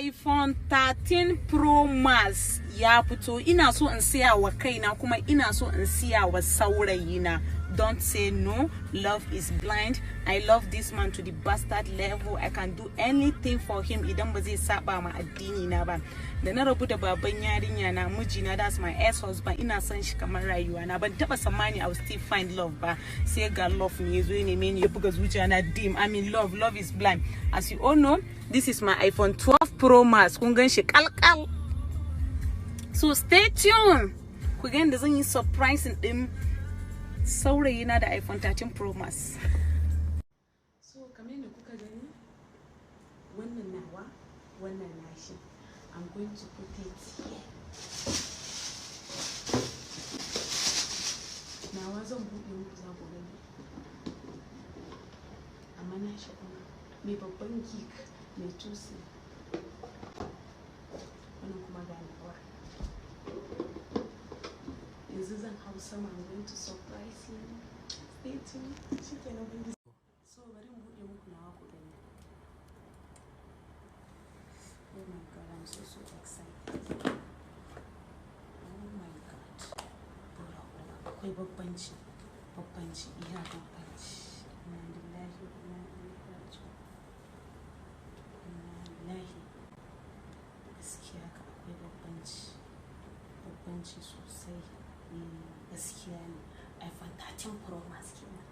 iPhone 13 Pro Max ya fito. Ina so in siya wa kaina kuma ina so in siya wa saurayina. Don't say no. Love is blind. I love this man to the bastard level. I can do anything for him idan ba zai saba ma addini na ba. Da na rabu da baban yarinya na mijina, that's my ex-husband, ina son shi kamar rayuwa na. Ban taba tsammani I will still find love ba. Sai ga love ne yazo ne meni ya buga zuciya na dim. I mean love is blind. As you all know, this is my iPhone 12 Pro Max. Kun gan shi kalkal. So stay tuned. Ku ga yanda zan yi surprising din saurayi na da iPhone 13 Pro Max. So kamar yadda kuka gani, wannan nawa, wannan nashi. I'm going to put it here. Nawa zan buɗe muku za ku gani. Amma nashi kuma mai babban geek, mai tusi. Wannan kuma ga nawa. Yanzu zan hau sama, I'm going to surprise you. Stay tuned. So bari mu buɗe muku nawa ku gani. Oh my god, I'm so excited. Oh my god. Akwai babbanci. Iya babbanci. Inna lillahi wa inna ilaihi raji'un. Inna lillahi. Gaskiya ka akwai babbanci. Babbanci sosai. Gaskiya ne. iPhone 13 Pro Max kenan.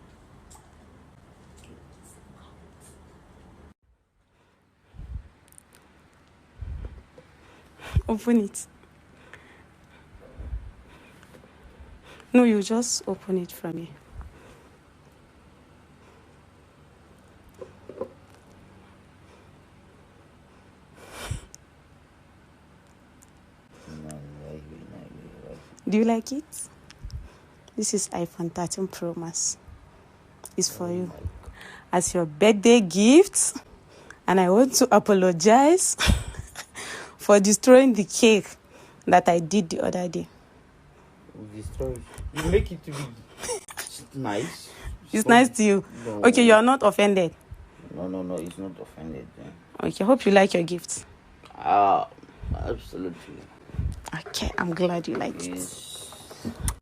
Open it. No, you just open it from here. Do you like it? This is iPhone 13 Pro Max. It's for you as your birthday gift, and I want to apologize for destroying the cake that I did the other day. Destroy. You make it to be nice. It's nice to you. No. Okay, you are not offended. No, it's not offended. Okay, hope you like your gift. Absolutely. Okay, I'm glad you like it.